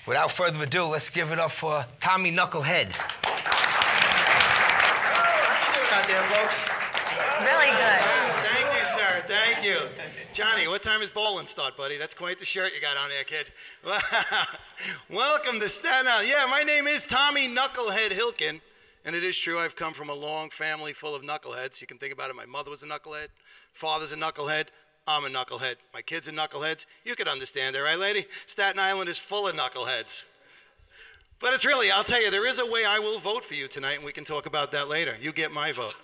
Without further ado, let's give it up for Tommy Knucklehead. How you doing out there, folks? Really good. Thank you, sir. Thank you. Johnny, what time is bowling start, buddy? That's quite the shirt you got on there, kid. Welcome to Staten Island. Yeah, my name is Tommy Knucklehead Hilkin, and it is true I've come from a long family full of knuckleheads. You can think about it. My mother was a knucklehead. Father's a knucklehead. I'm a knucklehead. My kids are knuckleheads. You can understand it, right, lady? Staten Island is full of knuckleheads. But it's really, I'll tell you, there is a way I will vote for you tonight, and we can talk about that later. You get my vote.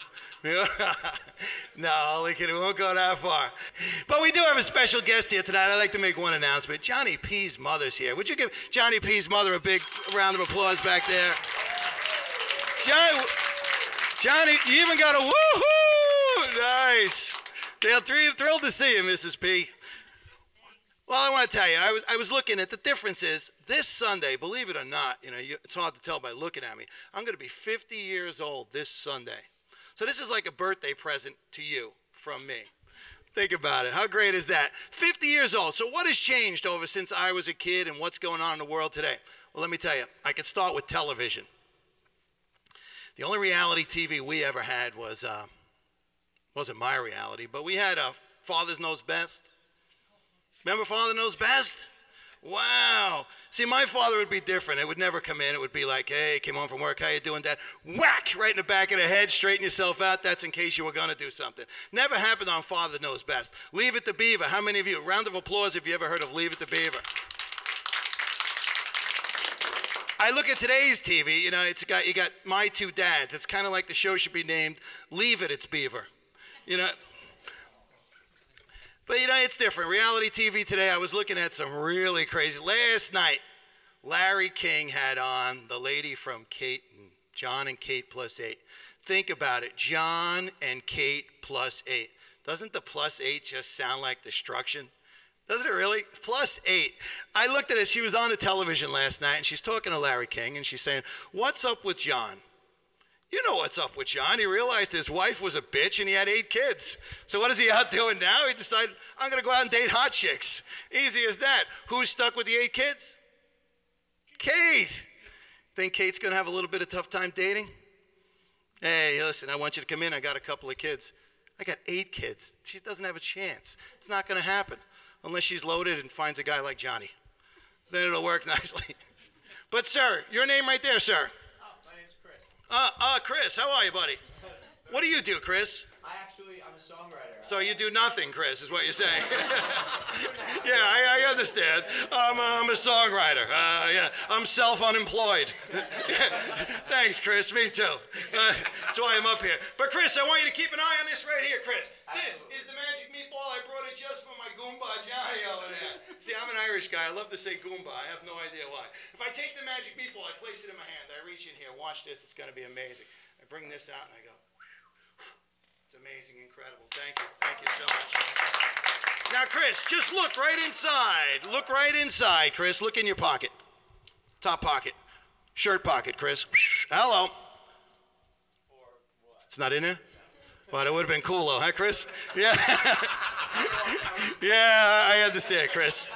No, we won't go that far. But we do have a special guest here tonight. I'd like to make one announcement. Johnny P's mother's here. Would you give Johnny P's mother a big round of applause back there? Johnny, you even got a woohoo! Nice. They're thrilled to see you, Mrs. P. Well, I want to tell you, I was looking at the differences. This Sunday, believe it or not, it's hard to tell by looking at me. I'm going to be 50 years old this Sunday. So this is like a birthday present to you from me. Think about it. How great is that? 50 years old. So what has changed over since I was a kid and what's going on in the world today? Well, let me tell you, I could start with television. The only reality TV we ever had wasn't my reality, but we had Father's Knows Best. Remember Father Knows Best? Wow. See, my father would be different. It would never come in. It would be like, hey, came home from work. How you doing, Dad? Whack! Right in the back of the head. Straighten yourself out. That's in case you were going to do something. Never happened on Father Knows Best. Leave It to Beaver. How many of you? Round of applause if you ever heard of Leave It to Beaver. I look at today's TV. You got My Two Dads. It's kind of like the show should be named Leave It, It's Beaver. But it's different. Reality TV today, I was looking at some really crazy. Last night, Larry King had on the lady from Johnn and Kate plus 8. Think about it, Johnn and Kate plus 8. Doesn't the plus 8 just sound like destruction? Doesn't it really? Plus 8. I looked at it, she was on the television last night, and she's talking to Larry King, and she's saying, what's up with Johnn? You know what's up with Johnn. He realized his wife was a bitch and he had 8 kids. So what is he out doing now? He decided, I'm going to go out and date hot chicks. Easy as that. Who's stuck with the 8 kids? Kate. Think Kate's going to have a little bit of tough time dating? Hey, listen, I want you to come in. I got a couple of kids. I got 8 kids. She doesn't have a chance. It's not going to happen unless she's loaded and finds a guy like Johnny. Then it'll work nicely. But, sir, your name right there, sir. Chris, how are you, buddy? What do you do, Chris? I'm a songwriter. So you do nothing, Chris, is what you're saying. Yeah, I understand. I'm a songwriter. Yeah, I'm self-unemployed. Thanks, Chris. Me too. That's why I'm up here. But, Chris, I want you to keep an eye on this right here, Chris. This is the magic meatball. I brought it just for my Goomba Johnny over there. See, I'm an Irish guy. I love to say Goomba. I have no idea why. If I take the magic meatball, I place it in my hand. I reach in here. Watch this. It's going to be amazing. I bring this out and I go, it's amazing, incredible. Thank you. Thank you so much. Now, Chris, just look right inside. Look right inside, Chris. Look in your pocket. Top pocket. Shirt pocket, Chris. Hello. It's not in there? Well, it would have been cool, though, huh, Chris? Yeah. Yeah, I understand, Chris.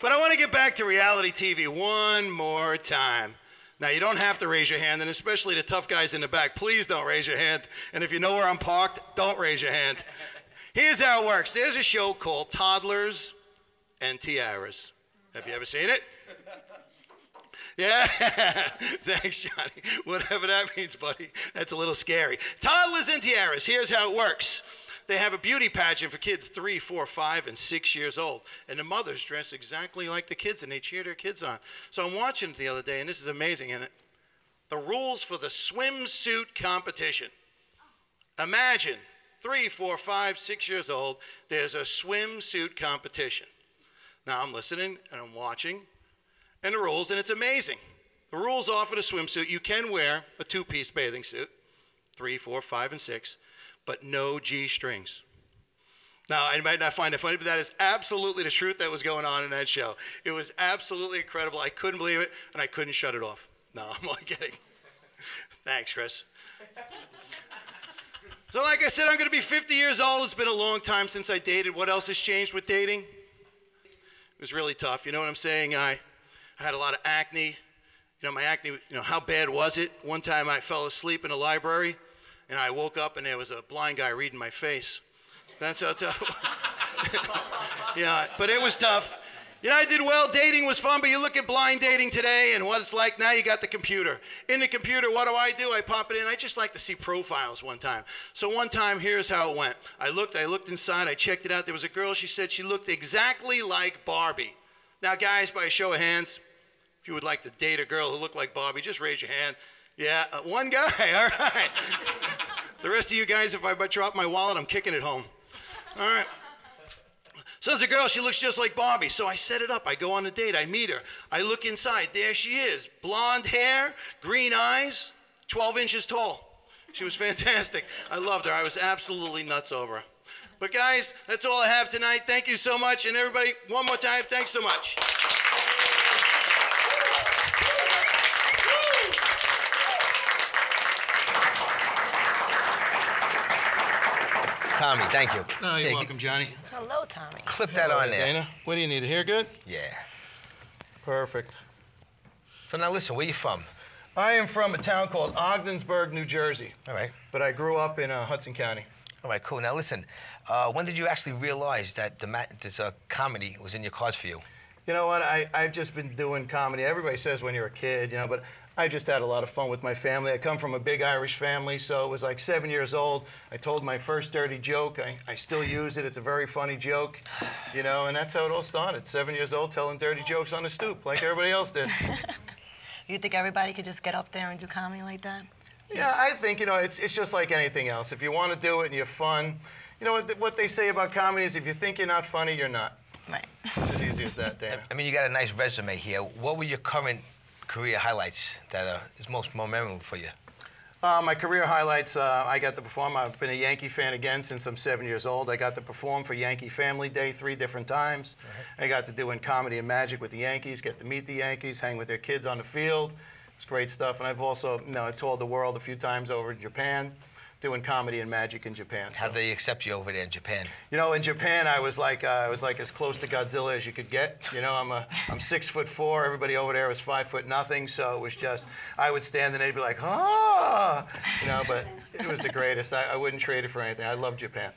But I want to get back to reality TV one more time. Now, you don't have to raise your hand, and especially the tough guys in the back, please don't raise your hand. And if you know where I'm parked, don't raise your hand. Here's how it works. There's a show called Toddlers and Tiaras. Have you ever seen it? Yeah? Thanks, Johnny. Whatever that means, buddy. That's a little scary. Toddlers and Tiaras. Here's how it works. They have a beauty pageant for kids 3, 4, 5, and 6 years old. And the mothers dress exactly like the kids, and they cheer their kids on. So I'm watching it the other day, and this is amazing. And the rules for the swimsuit competition. Imagine 3, 4, 5, 6 years old, there's a swimsuit competition. Now I'm listening, and I'm watching, and the rules, and it's amazing. The rules are for the swimsuit. You can wear a 2-piece bathing suit, 3, 4, 5, and 6, but no G-strings. Now, I might not find it funny, but that is absolutely the truth that was going on in that show. It was absolutely incredible. I couldn't believe it, and I couldn't shut it off. No, I'm only kidding. Thanks, Chris. So like I said, I'm going to be 50 years old. It's been a long time since I dated. What else has changed with dating? It was really tough. You know what I'm saying? I I had a lot of acne. You know, my acne, you know, how bad was it? One time I fell asleep in a library, and I woke up, and there was a blind guy reading my face. That's how tough it was. Yeah, but it was tough. You know, I did well. Dating was fun, but you look at blind dating today and what it's like now. You got the computer. In the computer, what do? I pop it in. I just like to see profiles one time. So one time, here's how it went. I looked inside. I checked it out. There was a girl. She said she looked exactly like Barbie. Now, guys, by a show of hands, if you would like to date a girl who looked like Barbie, just raise your hand. Yeah, one guy. All right. The rest of you guys, if I drop my wallet, I'm kicking it home. All right. So there's a girl, she looks just like Barbie. So I set it up. I go on a date. I meet her. I look inside. There she is. Blonde hair, green eyes, 12 inches tall. She was fantastic. I loved her. I was absolutely nuts over her. But guys, that's all I have tonight. Thank you so much. And everybody, one more time, thanks so much. Tommy, thank you. No, you're welcome, Johnny. Hello, Tommy. Clip that on there. Dana, what do you need? To hear good? Yeah. Perfect. So now listen, where you from? I am from a town called Ogdensburg, New Jersey. All right. But I grew up in Hudson County. All right, cool. Now listen, when did you actually realize that this comedy was in your cards for you? You know what? I've just been doing comedy. Everybody says when you're a kid, you know, but I just had a lot of fun with my family. I come from a big Irish family, so it was like 7 years old. I told my first dirty joke. I still use it. It's a very funny joke, you know, and that's how it all started. 7 years old, telling dirty jokes on the stoop, like everybody else did. You think everybody could just get up there and do comedy like that? Yeah, I think, you know, it's just like anything else. If you want to do it and you're fun, you know, what they say about comedy is if you think you're not funny, you're not. Right. It's as easy as that, Dana. I mean, you got a nice resume here. What were your current career highlights that is more memorable for you? My career highlights, I got to perform. I've been a Yankee fan again since I'm 7 years old. I got to perform for Yankee Family Day 3 different times. Right. I got to do in comedy and magic with the Yankees, get to meet the Yankees, hang with their kids on the field. It's great stuff. And I've also, you know, I toured the world a few times over in Japan, doing comedy and magic in Japan. How did they accept you over there in Japan? You know, in Japan, I was like as close to Godzilla as you could get. You know, I'm 6'4". Everybody over there was 5 foot nothing. So it was just, I would stand and they'd be like, ah, you know. But it was the greatest. I wouldn't trade it for anything. I love Japan.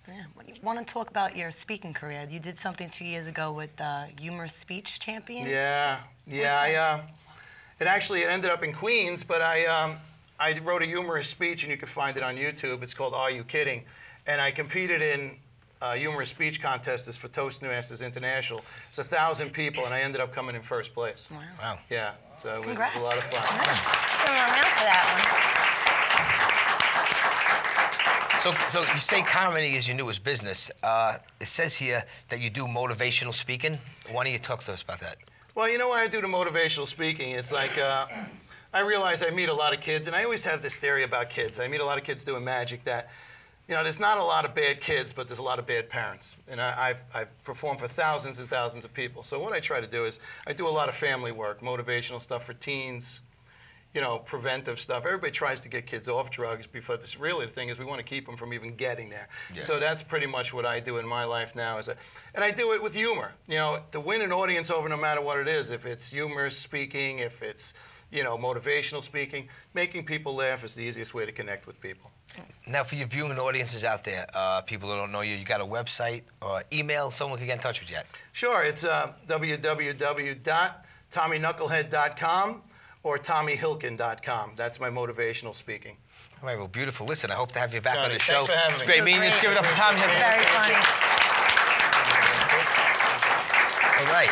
Yeah. Well, you want to talk about your speaking career? You did something 2 years ago with Humorous Speech Champion. Yeah, yeah. It ended up in Queens, but I wrote a humorous speech, and you can find it on YouTube. It's called Are You Kidding? And I competed in a humorous speech contest for Toastmasters International. It's 1,000 people, and I ended up coming in first place. Wow. Wow. Yeah, so it was Congrats. a lot of fun. Still around for that one. So you say comedy is your newest business. It says here that you do motivational speaking. Why don't you talk to us about that? Well, you know why I do the motivational speaking? It's like, I realize I meet a lot of kids, and I always have this theory about kids. I meet a lot of kids doing magic that, you know, there's not a lot of bad kids, but there's a lot of bad parents. And I've performed for thousands and thousands of people. So what I try to do is I do a lot of family work, motivational stuff for teens, you know, preventive stuff. Everybody tries to get kids off drugs before this. Really, the thing is we want to keep them from even getting there. Yeah. So that's pretty much what I do in my life now. And I do it with humor. You know, to win an audience over no matter what it is, if it's humorous speaking, if it's, you know, motivational speaking, making people laugh is the easiest way to connect with people. Now, for your viewing audiences out there, people who don't know you, you got a website or email someone can get in touch with you at? Sure, it's www.tommyknucklehead.com or tommyhilkin.com. That's my motivational speaking. All right, well, beautiful. Listen, I hope to have you back on the show. Thanks for having me. It's great meeting you. Let's give it up for Tommy Hilkin. Very funny. All right.